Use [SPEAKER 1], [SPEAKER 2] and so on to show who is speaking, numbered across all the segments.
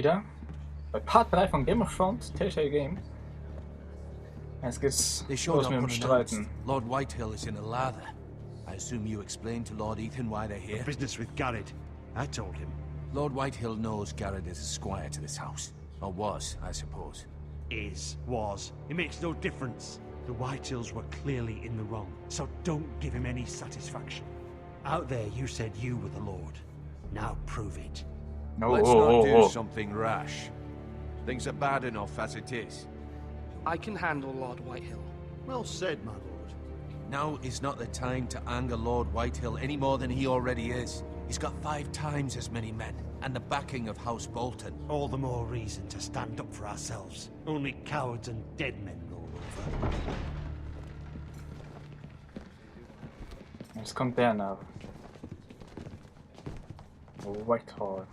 [SPEAKER 1] wieder bei Part 3 von Game of Thrones, Telltale Game. Jetzt geht's los mit dem Streiten.
[SPEAKER 2] Lord Whitehill is in a lather. I assume you explained to Lord Ethan why they're here?
[SPEAKER 3] Business with Garrett. I told him.
[SPEAKER 2] Lord Whitehill knows Garrett is a squire to this house. Or was, I suppose.
[SPEAKER 3] Was. It makes no difference. The Whitehills were clearly in the wrong, so don't give him any satisfaction. Out there, you said you were the Lord. Now prove it.
[SPEAKER 2] Let's not do something rash. Things are bad enough as it is.
[SPEAKER 4] I can handle Lord Whitehill.
[SPEAKER 3] Well said, my lord.
[SPEAKER 2] Now is not the time to anger Lord Whitehill any more than he already is. He's got 5 times as many men, and the backing of House Bolton.
[SPEAKER 3] All the more reason to stand up for ourselves. Only cowards and dead men roll over.
[SPEAKER 1] Jetzt kommt der nach. Whitehall.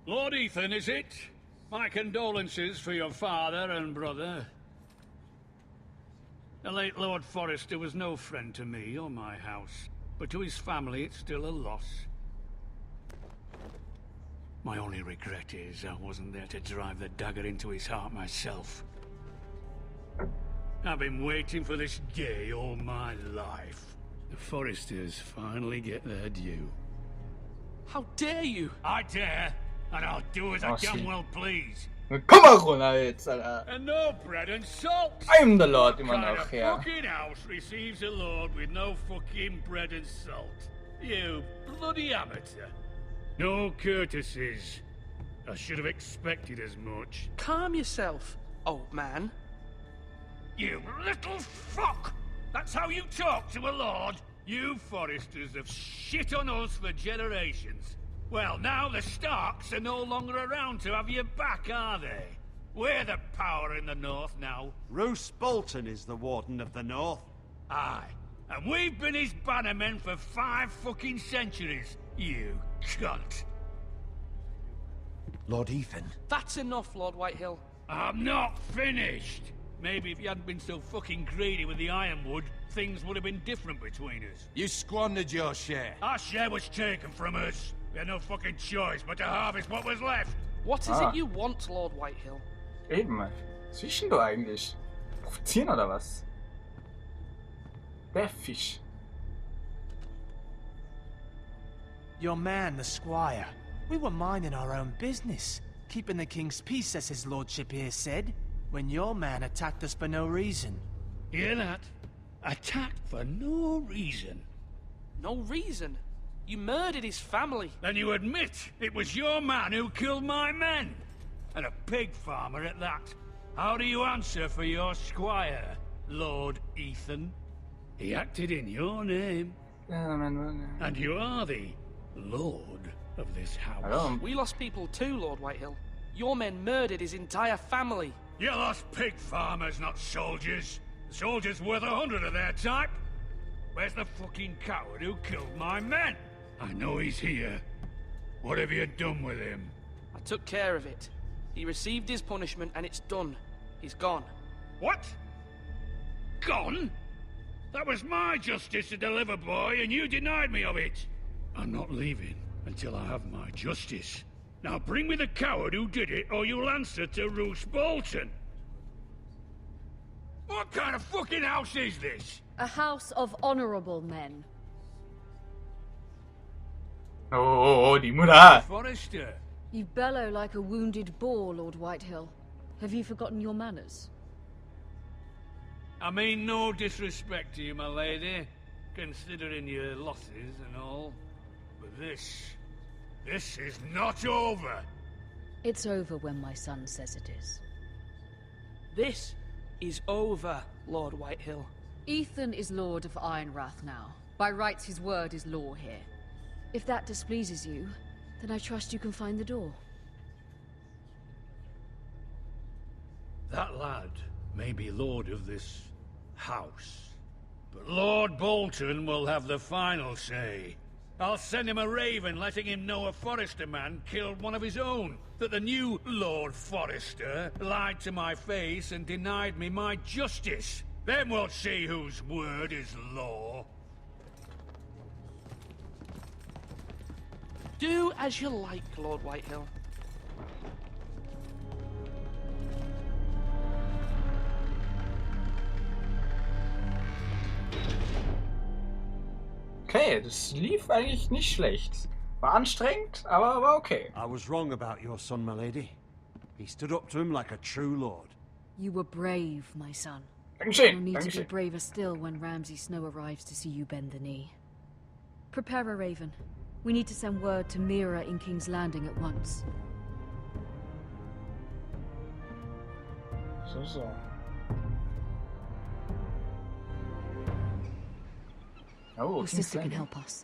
[SPEAKER 5] Lord Ethan, is it? My condolences for your father and brother. The late Lord Forrester was no friend to me or my house, but to his family it's still a loss. My only regret is I wasn't there to drive the dagger into his heart myself. I've been waiting for this day all my life. The Forresters damn get their due.
[SPEAKER 4] How dare you?
[SPEAKER 5] I dare, and I'll do as I damn well please.
[SPEAKER 1] Komm mal runter jetzt, Alter.
[SPEAKER 5] And no bread and salt.
[SPEAKER 1] I'm the Lord immer
[SPEAKER 5] What kind
[SPEAKER 1] noch,
[SPEAKER 5] of
[SPEAKER 1] ja.
[SPEAKER 5] fucking house receives a lord with no fucking bread and salt? You bloody amateur. No courtesies. I should have expected as much.
[SPEAKER 4] Calm yourself, old man.
[SPEAKER 5] You little fuck! That's how you talk to a lord? You Forresters have shit on us for generations. Well, now the Starks are no longer around to have your back, are they? We're the power in the north now.
[SPEAKER 3] Roose Bolton is the Warden of the North.
[SPEAKER 5] Aye. And we've been his bannermen for 5 fucking centuries, you cunt.
[SPEAKER 2] Lord Ethan.
[SPEAKER 4] That's enough, Lord Whitehill.
[SPEAKER 5] I'm not finished. Maybe if you hadn't been so fucking greedy with the ironwood, things would have been different between us.
[SPEAKER 2] You squandered your share.
[SPEAKER 5] Our share was taken from us. We had no fucking choice but to harvest what was left.
[SPEAKER 4] What is it you want, Lord Whitehill?
[SPEAKER 1] Eben mal. Was willst denn du eigentlich? Profitieren oder was? Der Fisch.
[SPEAKER 6] Your man, the squire. We were minding our own business, keeping the king's peace, as his lordship here said, when your man attacked us for no reason.
[SPEAKER 5] Hear that? Attacked for no reason.
[SPEAKER 4] No reason? You murdered his family.
[SPEAKER 5] Then you admit it was your man who killed my men. And a pig farmer at that. How do you answer for your squire, Lord Ethan? He acted in your name. And you are the Lord of this house.
[SPEAKER 1] Hello.
[SPEAKER 4] We lost people too, Lord Whitehill. Your men murdered his entire family.
[SPEAKER 5] You lost pig farmers, not soldiers. The soldiers worth 100 of their type. Where's the fucking coward who killed my men? I know he's here. What have you done with him?
[SPEAKER 4] I took care of it. He received his punishment and it's done. He's gone.
[SPEAKER 5] What? Gone? That was my justice to deliver, boy, and you denied me of it. I'm not leaving until I have my justice. Now bring me the coward who did it, or you'll answer to Roose Bolton. What kind of fucking house is this?
[SPEAKER 7] A house of honorable men.
[SPEAKER 1] Oh, die Mutter.
[SPEAKER 5] Forrester.
[SPEAKER 7] You bellow like a wounded boar, Lord Whitehill. Have you forgotten your manners?
[SPEAKER 5] I mean no disrespect to you, my lady, considering your losses and all. But this is not over.
[SPEAKER 7] It's over when my son says it is.
[SPEAKER 4] This is over, Lord Whitehill.
[SPEAKER 7] Ethan is Lord of Ironrath now. By rights, his word is law here. If that displeases you, then I trust you can find the door.
[SPEAKER 5] That lad may be lord of this house, but Lord Bolton will have the final say. I'll send him a raven letting him know a Forrester man killed one of his own, that the new Lord Forrester lied to my face and denied me my justice. Then we'll see whose word is law.
[SPEAKER 4] Do as you like, Lord Whitehill.
[SPEAKER 1] Okay, das lief eigentlich nicht schlecht. War anstrengend, aber war okay.
[SPEAKER 3] I was wrong about your son, my lady. He stood up to him like a true lord.
[SPEAKER 7] You were brave, my son.
[SPEAKER 1] Dankeschön,
[SPEAKER 7] You'll need to be
[SPEAKER 1] Dankeschön.
[SPEAKER 7] braver still when Ramsay Snow arrives to see you bend the knee. Prepare a raven. We need to send word to Mira in King's Landing at once.
[SPEAKER 1] So. Oh,
[SPEAKER 7] Your sister can help us.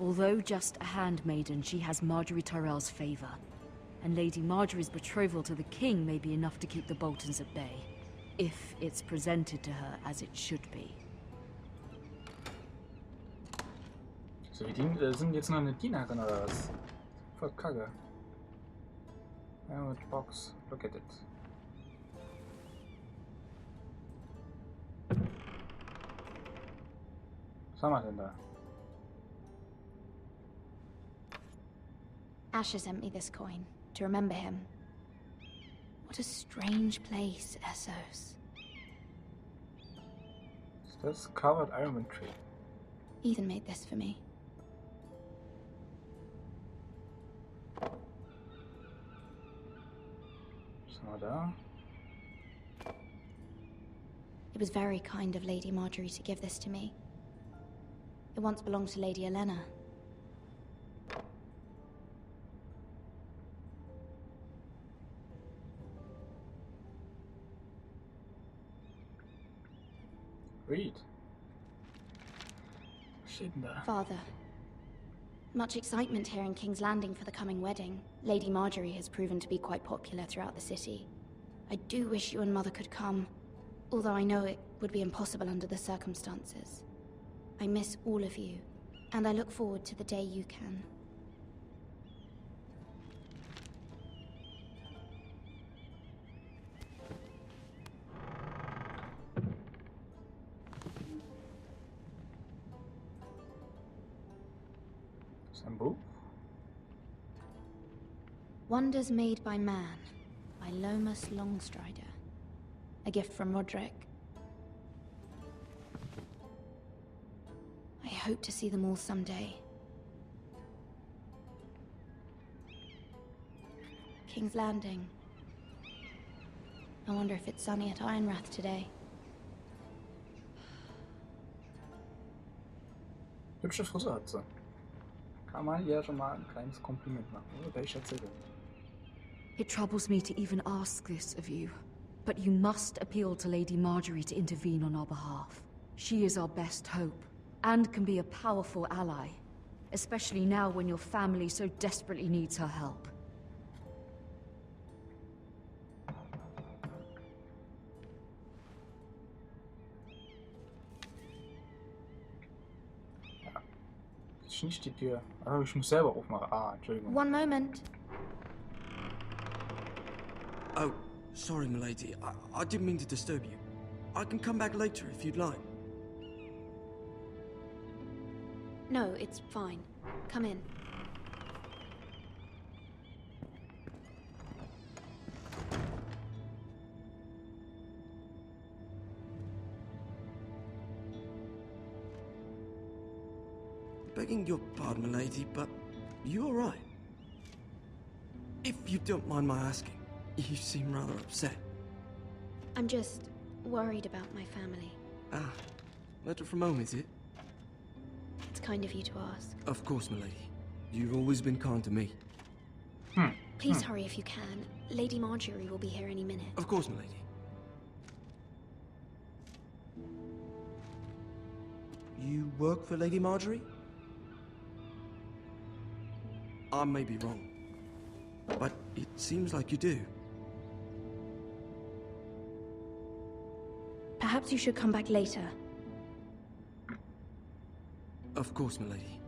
[SPEAKER 7] Although just a handmaiden, she has Marjorie Tyrell's favor. And Lady Marjorie's betrothal to the king may be enough to keep the Boltons at bay. If it's presented to her as it should be.
[SPEAKER 1] So, wir sind jetzt noch eine Dienerin oder was? Voll kacke. With box, look at it. Was haben wir denn da?
[SPEAKER 8] Asher sent me this coin to remember him. What a strange place, Essos.
[SPEAKER 1] Ist das Covered Iron Tree?
[SPEAKER 8] Ethan made this for me.
[SPEAKER 1] Was haben wir da?
[SPEAKER 8] It was very kind of Lady Marjorie to give this to me. It once belonged to Lady Elena.
[SPEAKER 1] Read. Was steht denn da?
[SPEAKER 8] Father, much excitement here in King's Landing for the coming wedding. Lady Marjorie has proven to be quite popular throughout the city. I do wish you and Mother could come, although I know it would be impossible under the circumstances. I miss all of you, and I look forward to the day you can.
[SPEAKER 1] Ist ein Buch?
[SPEAKER 8] Wonders Made by Man, by Lomas Longstrider. A gift from Roderick. I hope to see them all someday. King's Landing. I wonder if it's sunny at Ironrath today.
[SPEAKER 1] Hübsche Frisur hat sie. Kann man ihr schon mal ein kleines Kompliment machen. Oder ich erzähle.
[SPEAKER 7] It troubles me to even ask this of you, but you must appeal to Lady Marjorie to intervene on our behalf. She is our best hope, and can be a powerful ally, especially now when your family so desperately needs her help.
[SPEAKER 1] Das ist nicht die Tür. Oh, ich muss selber aufmachen. Ah, Entschuldigung.
[SPEAKER 8] One moment.
[SPEAKER 9] Oh, sorry, milady. I didn't mean to disturb you. I can come back later if you'd like.
[SPEAKER 8] No, it's fine. Come in.
[SPEAKER 9] Begging your pardon, milady, but you all right? If you don't mind my asking, you seem rather upset.
[SPEAKER 8] I'm just worried about my family.
[SPEAKER 9] Ah, letter from home, is it?
[SPEAKER 8] It's kind of you to ask.
[SPEAKER 9] Of course, milady. You've always been kind to me.
[SPEAKER 8] Please hurry if you can. Lady Marjorie will be here any minute.
[SPEAKER 9] Of course, milady. You work for Lady Marjorie? I may be wrong, but it seems like you do.
[SPEAKER 8] Perhaps you should come back later.
[SPEAKER 9] Of course, milady.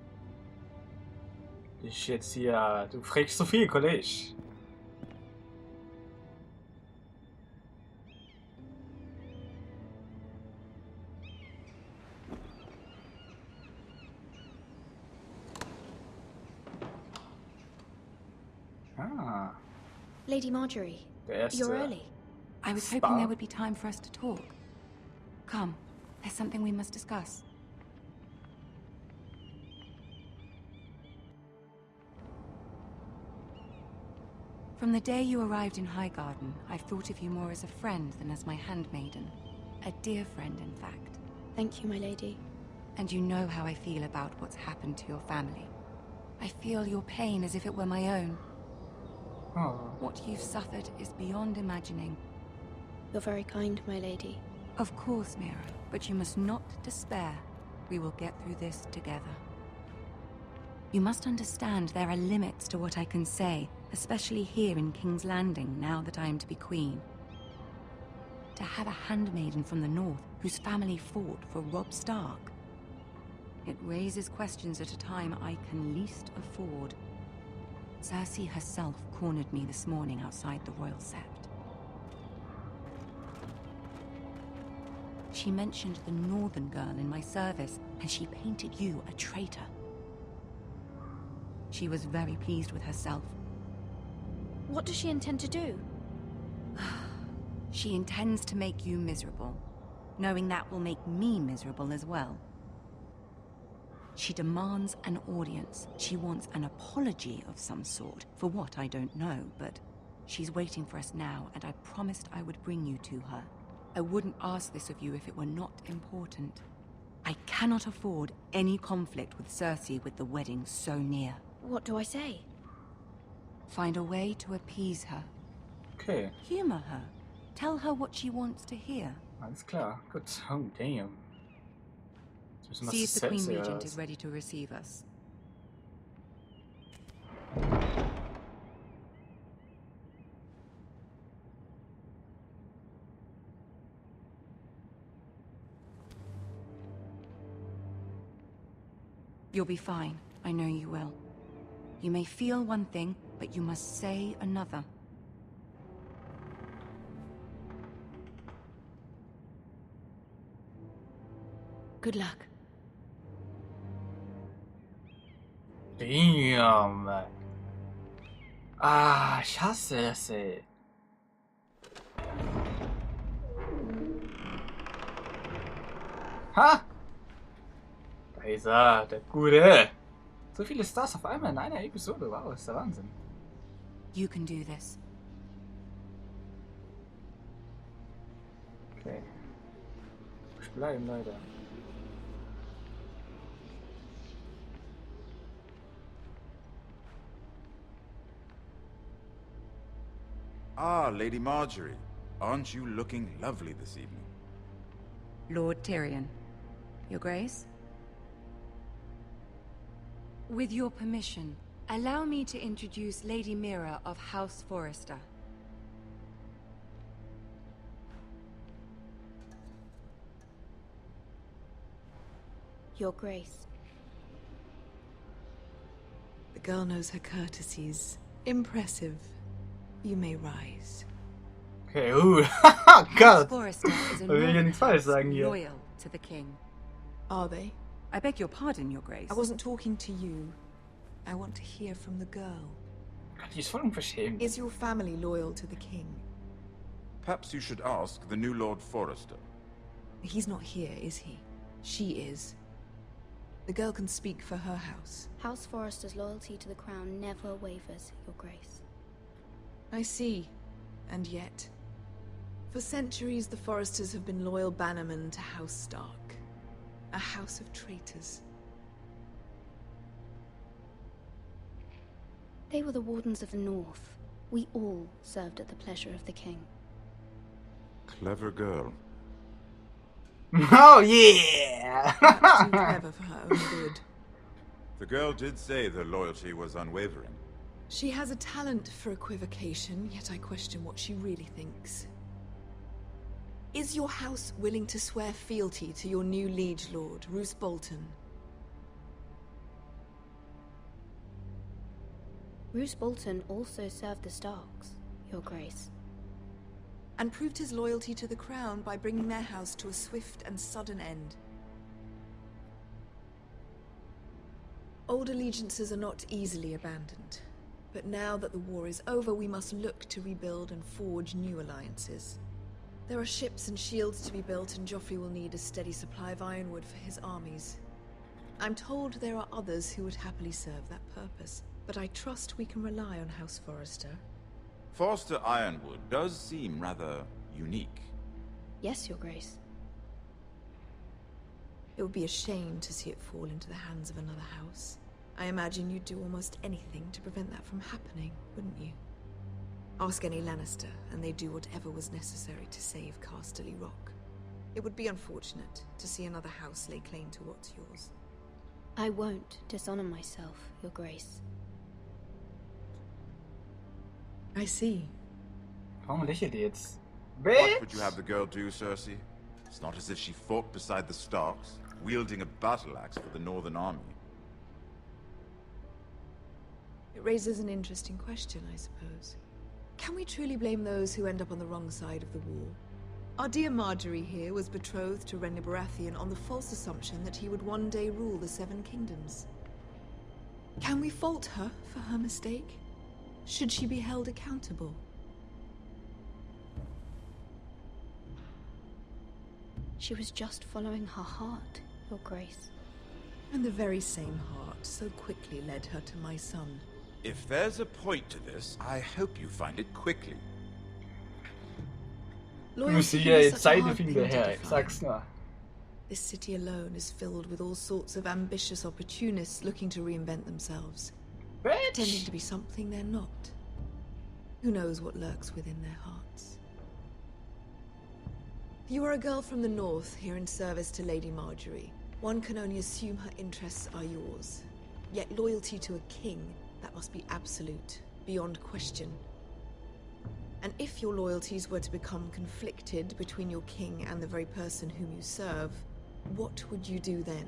[SPEAKER 1] Ich jetzt hier. Du fragst so viel, Kollege. Ah,
[SPEAKER 8] Lady Marjorie,
[SPEAKER 1] der erste
[SPEAKER 8] you're early.
[SPEAKER 10] I was
[SPEAKER 1] Star.
[SPEAKER 10] hoping there would be time for us to talk. Come, there's something we must discuss. From the day you arrived in Highgarden, I've thought of you more as a friend than as my handmaiden. A dear friend, in fact.
[SPEAKER 8] Thank you, my lady.
[SPEAKER 10] And you know how I feel about what's happened to your family. I feel your pain as if it were my own.
[SPEAKER 1] Oh,
[SPEAKER 10] What you've suffered is beyond imagining.
[SPEAKER 8] You're very kind, my lady.
[SPEAKER 10] Of course, Mira, but you must not despair. We will get through this together. You must understand there are limits to what I can say, especially here in King's Landing, now that I am to be queen. To have a handmaiden from the north whose family fought for Robb Stark. It raises questions at a time I can least afford. Cersei herself cornered me this morning outside the Royal Sept. She mentioned the northern girl in my service, and she painted you a traitor. She was very pleased with herself.
[SPEAKER 8] What does she intend to do?
[SPEAKER 10] She intends to make you miserable, knowing that will make me miserable as well. She demands an audience. She wants an apology of some sort, for what I don't know, but she's waiting for us now, and I promised I would bring you to her. I wouldn't ask this of you if it were not important. I cannot afford any conflict with Cersei with the wedding so near.
[SPEAKER 8] What do I say?
[SPEAKER 10] Find a way to appease her.
[SPEAKER 1] okay.
[SPEAKER 10] Humor her. Tell her what she wants to hear.
[SPEAKER 1] Alles klar. Gut. Oh, damn. Jetzt müssen wir
[SPEAKER 10] See if
[SPEAKER 1] das
[SPEAKER 10] the Queen
[SPEAKER 1] Cersei
[SPEAKER 10] Regent
[SPEAKER 1] aus.
[SPEAKER 10] is ready to receive us. You'll be fine. I know you will. You may feel one thing, but you must say another.
[SPEAKER 8] Good luck.
[SPEAKER 1] Damn. Ah, ich hasse das, ey. Ha! Da ist er, der Gute. So viele Stars auf einmal in einer Episode. Wow, ist der Wahnsinn.
[SPEAKER 10] You can do this.
[SPEAKER 1] Okay. Ich bleibe, Leute.
[SPEAKER 11] Ah, Lady Marjorie. Aren't you looking lovely this evening?
[SPEAKER 10] Lord Tyrion. Your Grace? With your permission, allow me to introduce Lady Mira of House Forrester.
[SPEAKER 8] Your Grace.
[SPEAKER 12] The girl knows her courtesies. Impressive. You may rise.
[SPEAKER 1] Okay,
[SPEAKER 10] House
[SPEAKER 1] Gott.
[SPEAKER 10] Forrester is a
[SPEAKER 1] Da will ich ja
[SPEAKER 10] northern
[SPEAKER 1] nichts falsch
[SPEAKER 10] house
[SPEAKER 1] sagen hier.
[SPEAKER 10] loyal to the king.
[SPEAKER 12] Are they?
[SPEAKER 10] I beg your pardon, Your Grace.
[SPEAKER 12] I wasn't talking to you. I want to hear from the girl.
[SPEAKER 1] Gott, die ist voll unverschämt.
[SPEAKER 12] Is your family loyal to the king?
[SPEAKER 11] Perhaps you should ask the new Lord Forrester.
[SPEAKER 12] He's not here, is he? She is. The girl can speak for her house.
[SPEAKER 8] House Forrester's loyalty to the crown never wavers, Your Grace.
[SPEAKER 12] I see. And yet... For centuries, the Forresters have been loyal bannermen to House Stark. A house of traitors.
[SPEAKER 8] They were the Wardens of the North. We all served at the pleasure of the king.
[SPEAKER 11] Clever girl.
[SPEAKER 1] Oh yeah!
[SPEAKER 12] Too clever for her own good.
[SPEAKER 11] The girl did say their loyalty was unwavering.
[SPEAKER 12] She has a talent for equivocation, yet I question what she really thinks. Is your house willing to swear fealty to your new liege lord, Roose Bolton?
[SPEAKER 8] Roose Bolton also served the Starks, Your Grace.
[SPEAKER 12] And proved his loyalty to the crown by bringing their house to a swift and sudden end. Old allegiances are not easily abandoned, But now that the war is over, we must look to rebuild and forge new alliances. There are ships and shields to be built, and Joffrey will need a steady supply of ironwood for his armies. I'm told there are others who would happily serve that purpose, but I trust we can rely on House Forrester.
[SPEAKER 11] Forrester Ironwood does seem rather unique.
[SPEAKER 8] Yes, Your Grace.
[SPEAKER 12] It would be a shame to see it fall into the hands of another house. I imagine you'd do almost anything to prevent that from happening, wouldn't you? Ask any Lannister, and they'd do whatever was necessary to save Casterly Rock. It would be unfortunate to see another house lay claim to what's yours.
[SPEAKER 8] I won't dishonor myself, Your Grace.
[SPEAKER 12] I see.
[SPEAKER 1] Warum lächelt ihr jetzt?
[SPEAKER 11] What would you have the girl do, Cersei? It's not as if she fought beside the Starks, wielding a battle axe for the Northern Army.
[SPEAKER 12] It raises an interesting question, I suppose. Can we truly blame those who end up on the wrong side of the war? Our dear Marjorie here was betrothed to Renly Baratheon on the false assumption that he would one day rule the Seven Kingdoms. Can we fault her for her mistake? Should she be held accountable?
[SPEAKER 8] She was just following her heart, Your Grace.
[SPEAKER 12] And the very same heart so quickly led her to my son.
[SPEAKER 11] If there's a point to this, I hope you find it quickly.
[SPEAKER 1] Muss ich ja jetzt Seite finden, Herr, ich sag's nur.
[SPEAKER 12] This city alone is filled with all sorts of ambitious opportunists looking to reinvent themselves. Pretending to be something they're not. Who knows what lurks within their hearts? You are a girl from the north, here in service to Lady Marjorie. One can only assume her interests are yours. Yet loyalty to a king, that must be absolute, beyond question. And if your loyalties were to become conflicted between your king and the very person whom you serve, what would you do then?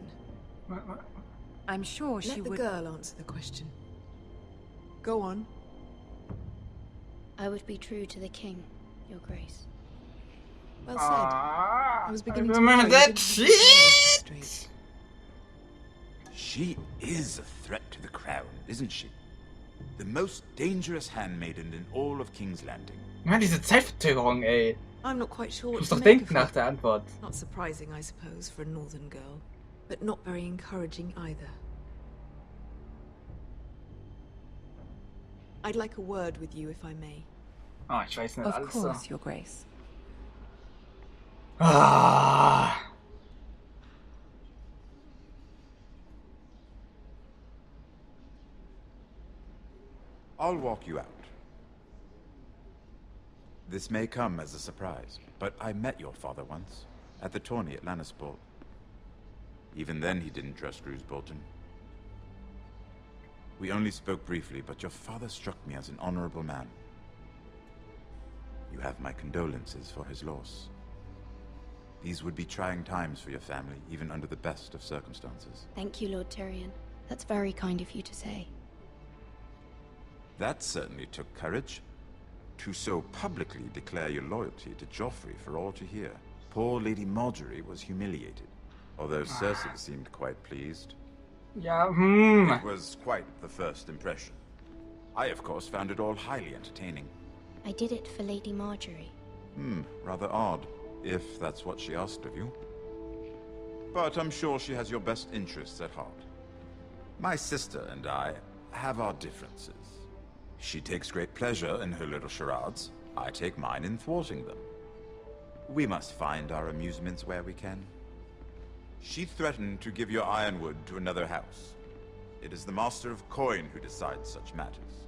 [SPEAKER 10] I'm sure she would...
[SPEAKER 12] Let the girl answer the question. Go on.
[SPEAKER 8] I would be true to the king, Your Grace.
[SPEAKER 12] Well said. I was beginning to
[SPEAKER 1] remember
[SPEAKER 12] worry you
[SPEAKER 1] that
[SPEAKER 12] didn't have your
[SPEAKER 1] shit.
[SPEAKER 12] straight.
[SPEAKER 11] She is a threat to the crown, isn't she? The most dangerous handmaiden in all of King's Landing.
[SPEAKER 1] Mann, diese Zeitverzögerung, ey.
[SPEAKER 12] I'm not quite sure
[SPEAKER 1] Du
[SPEAKER 12] what
[SPEAKER 1] musst
[SPEAKER 12] to
[SPEAKER 1] doch
[SPEAKER 12] make
[SPEAKER 1] denken
[SPEAKER 12] of
[SPEAKER 1] nach der Antwort.
[SPEAKER 12] Not surprising, I suppose, for a northern girl, but not very encouraging either. I'd like a word with you, if I may.
[SPEAKER 1] Oh, ich weiß nicht
[SPEAKER 10] Of
[SPEAKER 1] alles so.
[SPEAKER 10] course, Your Grace.
[SPEAKER 1] Ah.
[SPEAKER 11] I'll walk you out. This may come as a surprise, but I met your father once, at the tourney at Lannisport. Even then he didn't trust Roose Bolton. We only spoke briefly, but your father struck me as an honorable man. You have my condolences for his loss. These would be trying times for your family, even under the best of circumstances.
[SPEAKER 8] Thank you, Lord Tyrion. That's very kind of you to say.
[SPEAKER 11] That certainly took courage. To so publicly declare your loyalty to Joffrey for all to hear. Poor Lady Marjorie was humiliated, although Cersei seemed quite pleased.
[SPEAKER 1] Ja,
[SPEAKER 11] It was quite the first impression. I, of course, found it all highly entertaining.
[SPEAKER 8] I did it for Lady Marjorie.
[SPEAKER 11] Rather odd, if that's what she asked of you. But I'm sure she has your best interests at heart. My sister and I have our differences. She takes great pleasure in her little charades. I take mine in thwarting them. We must find our amusements where we can. She threatened to give your ironwood to another house. It is the Master of Coin who decides such matters.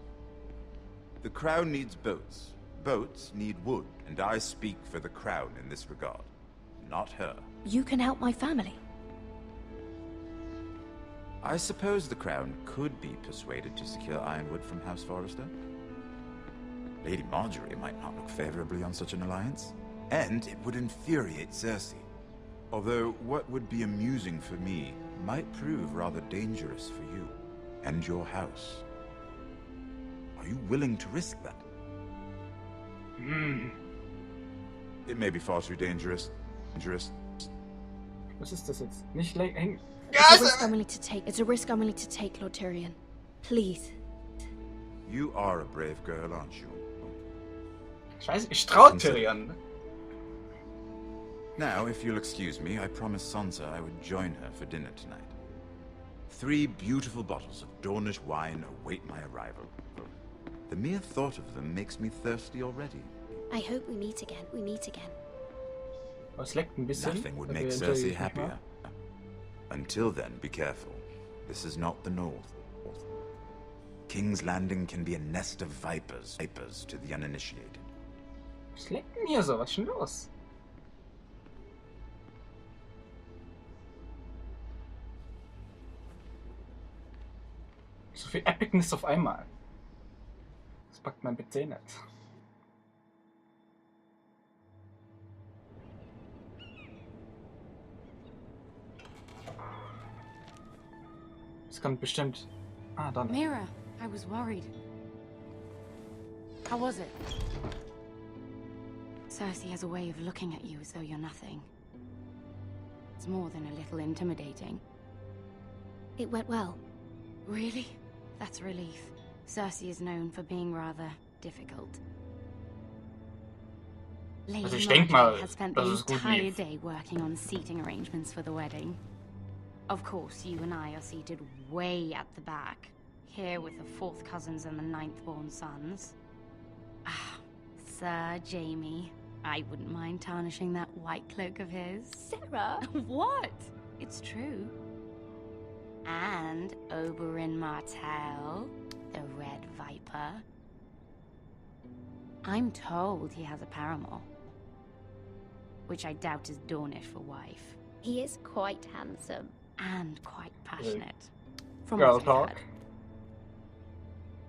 [SPEAKER 11] The crown needs boats. Boats need wood, and I speak for the crown in this regard, not her.
[SPEAKER 8] You can help my family.
[SPEAKER 11] I suppose the crown could be persuaded to secure ironwood from House Forrester. Lady Marjorie might not look favorably on such an alliance, and it would infuriate Cersei. Although what would be amusing for me might prove rather dangerous for you and your house. Are you willing to risk that? It may be far too dangerous.
[SPEAKER 1] Was ist das jetzt? Nicht hängen.
[SPEAKER 8] It's a risk I'm willing to take. It's a risk I'm willing to take, Lord Tyrion. Please.
[SPEAKER 11] You are a brave girl, aren't you?
[SPEAKER 1] Ich weiß, ich traue Tyrion.
[SPEAKER 11] Now, if you'll excuse me, I promised Sansa I would join her for dinner tonight. 3 beautiful bottles of Dornish wine await my arrival. The mere thought of them makes me thirsty already.
[SPEAKER 8] I hope we meet again. We meet again.
[SPEAKER 1] Es leckt ein bisschen.
[SPEAKER 11] Nothing would make Cersei happier. Until then, be careful. This is not the North. King's Landing can be a nest of vipers to the uninitiated.
[SPEAKER 1] Was leckt denn hier so? Was ist denn los? So viel Epicness auf einmal. Das packt mein PC nicht. Es kommt bestimmt... Ah, dann.
[SPEAKER 10] Mira, I was worried. How was it? Cersei has a way of looking at you as though you're nothing. It's more than a little intimidating.
[SPEAKER 8] It went well.
[SPEAKER 10] Really? That's a relief. Cersei is known for being rather difficult. Lady Margaery has spent the entire day working on seating arrangements for the wedding. Of course, you and I are seated way at the back, here with the 4th cousins and the 9th-born sons. Ah, Sir Jaime. I wouldn't mind tarnishing that white cloak of his.
[SPEAKER 8] Sarah!
[SPEAKER 10] What? It's true. And Oberyn Martell, the Red Viper. I'm told he has a paramour, which I doubt is Dornish for wife.
[SPEAKER 8] He is quite handsome.
[SPEAKER 10] And quite passionate. From
[SPEAKER 1] Girl
[SPEAKER 10] what I've
[SPEAKER 1] talk.
[SPEAKER 10] heard.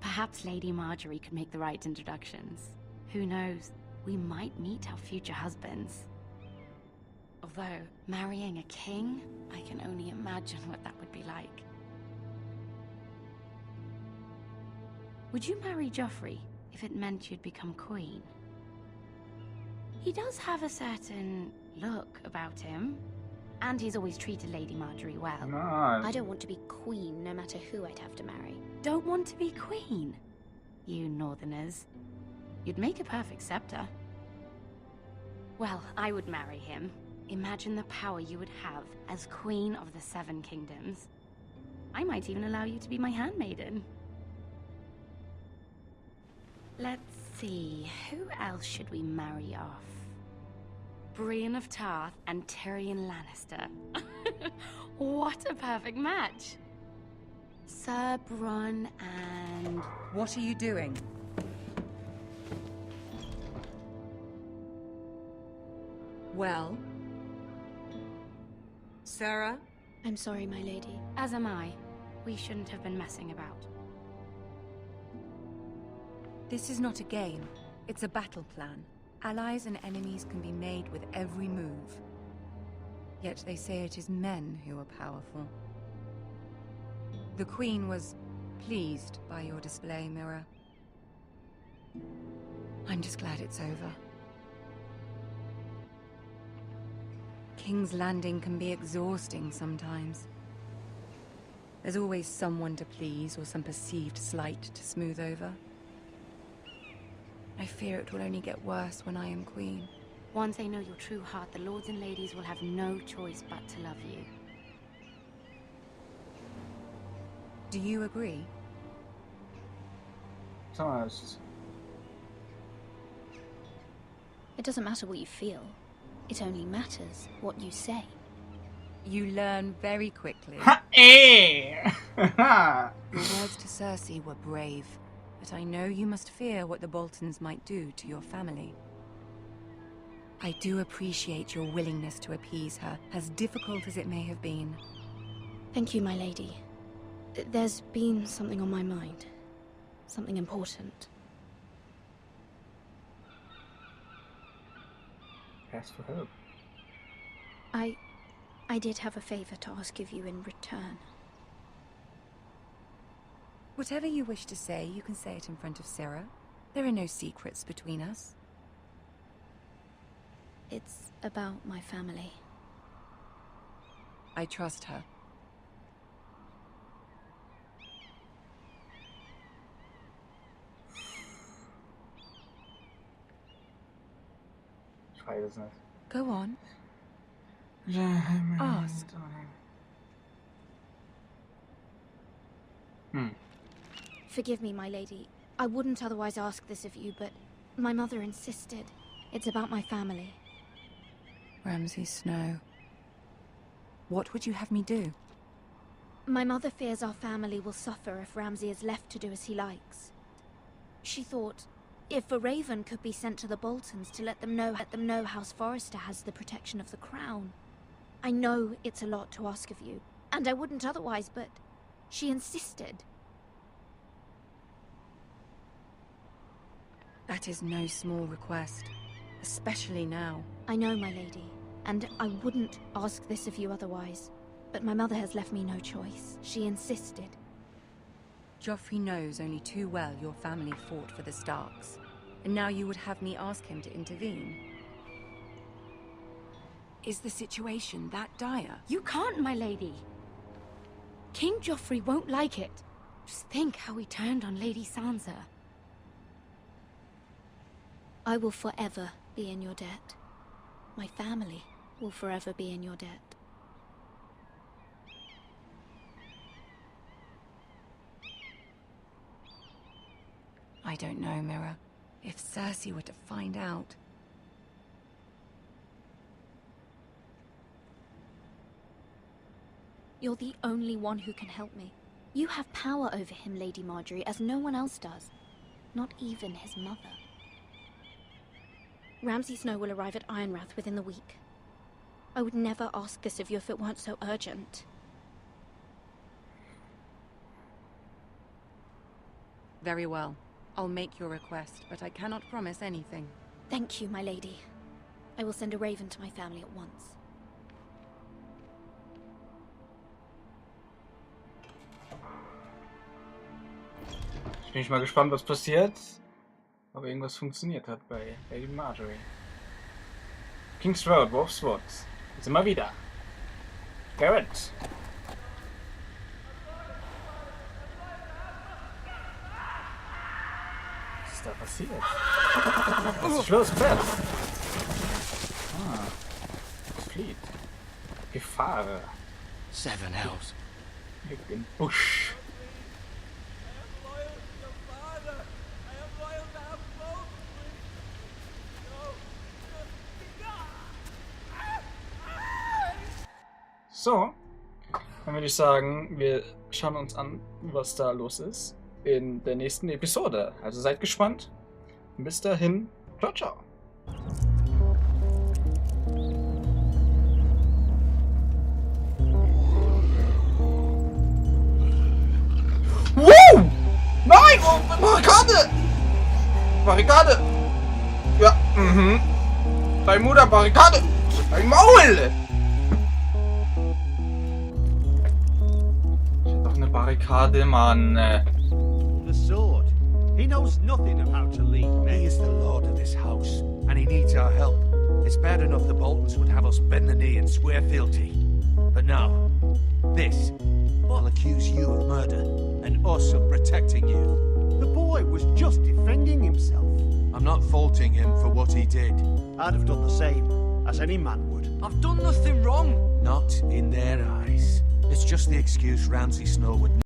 [SPEAKER 10] Perhaps Lady Margaery could make the right introductions. Who knows? We might meet our future husbands. Although, marrying a king, I can only imagine what that would be like. Would you marry Joffrey if it meant you'd become queen? He does have a certain look about him. And he's always treated Lady Margaery well.
[SPEAKER 1] Nice.
[SPEAKER 8] I don't want to be queen, no matter who I'd have to marry.
[SPEAKER 10] Don't want to be queen? You northerners. You'd make a perfect scepter. Well, I would marry him. Imagine the power you would have as Queen of the 7 Kingdoms. I might even allow you to be my handmaiden. Let's see, who else should we marry off? Brienne of Tarth and Tyrion Lannister. What a perfect match! Sir Bronn and...
[SPEAKER 13] What are you doing? Well? Sarah?
[SPEAKER 8] I'm sorry, my lady.
[SPEAKER 10] As am I. We shouldn't have been messing about.
[SPEAKER 13] This is not a game. It's a battle plan. Allies and enemies can be made with every move. Yet they say it is men who are powerful. The Queen was pleased by your display, Mira. I'm just glad it's over. King's Landing can be exhausting sometimes. There's always someone to please or some perceived slight to smooth over. I fear it will only get worse when I am queen.
[SPEAKER 10] Once they know your true heart, the lords and ladies will have no choice but to love you.
[SPEAKER 13] Do you agree?
[SPEAKER 1] Almost.
[SPEAKER 8] It doesn't matter what you feel. It only matters what you say.
[SPEAKER 13] You learn very quickly.
[SPEAKER 1] Ha-eh!
[SPEAKER 13] Your words to Cersei were brave, but I know you must fear what the Boltons might do to your family. I do appreciate your willingness to appease her, as difficult as it may have been.
[SPEAKER 8] Thank you, my lady. There's been something on my mind. Something important.
[SPEAKER 1] Ask for help.
[SPEAKER 8] I did have a favor to ask of you in return.
[SPEAKER 13] Whatever you wish to say, you can say it in front of Sarah. There are no secrets between us.
[SPEAKER 8] It's about my family.
[SPEAKER 13] I trust her.
[SPEAKER 1] Ich weiß es nicht.
[SPEAKER 10] Go on. Ask.
[SPEAKER 8] Forgive me, my lady. I wouldn't otherwise ask this of you, but my mother insisted. It's about my family.
[SPEAKER 10] Ramsay Snow. What would you have me do?
[SPEAKER 8] My mother fears our family will suffer if Ramsay is left to do as he likes. She thought, if a raven could be sent to the Boltons to let them know House Forrester has the protection of the crown. I know it's a lot to ask of you, and I wouldn't otherwise, but she insisted.
[SPEAKER 10] That is no small request, especially now.
[SPEAKER 8] I know, my lady, and I wouldn't ask this of you otherwise, but my mother has left me no choice. She insisted.
[SPEAKER 10] Joffrey knows only too well your family fought for the Starks, and now you would have me ask him to intervene. Is the situation that dire?
[SPEAKER 8] You can't, my lady. King Joffrey won't like it. Just think how he turned on Lady Sansa. I will forever be in your debt. My family will forever be in your debt.
[SPEAKER 10] I don't know, Mira. If Cersei were to find out...
[SPEAKER 8] You're the only one who can help me. You have power over him, Lady Marjorie, as no one else does. Not even his mother. Ramsay Snow will arrive at Ironrath within the week. I would never ask this of you if it weren't so urgent.
[SPEAKER 10] Very well. I'll make your request, but I cannot promise anything.
[SPEAKER 8] Thank you, my lady. I will send a raven to my family at once.
[SPEAKER 1] Ich bin mal gespannt, was passiert. Ob irgendwas funktioniert hat bei Lady Marjorie. King's Road, Wolf's Wood. Jetzt immer wieder. Garrett. Was ist da passiert? Was ist los, Pferd? Ah. Es flieht. Gefahr.
[SPEAKER 14] Seven Hells.
[SPEAKER 1] Liegt im Busch. So, dann würde ich sagen, wir schauen uns an, was da los ist in der nächsten Episode. Also seid gespannt. Bis dahin, ciao, ciao. Wow! Nein! Barrikade! Barrikade! Ja, Dein Mutter, Barrikade! Dein Maul! Barrikade, Mann.
[SPEAKER 3] The sword. He knows nothing of how to lead men.
[SPEAKER 2] He is the lord of this house, and he needs our help. It's bad enough the Boltons would have us bend the knee and swear fealty. But now, this will accuse you of murder, and us of protecting you.
[SPEAKER 3] The boy was just defending himself.
[SPEAKER 2] I'm not faulting him for what he did.
[SPEAKER 3] I'd have done the same, as any man would.
[SPEAKER 4] I've done nothing wrong.
[SPEAKER 2] Not in their eyes. It's just the excuse Ramsay Snow would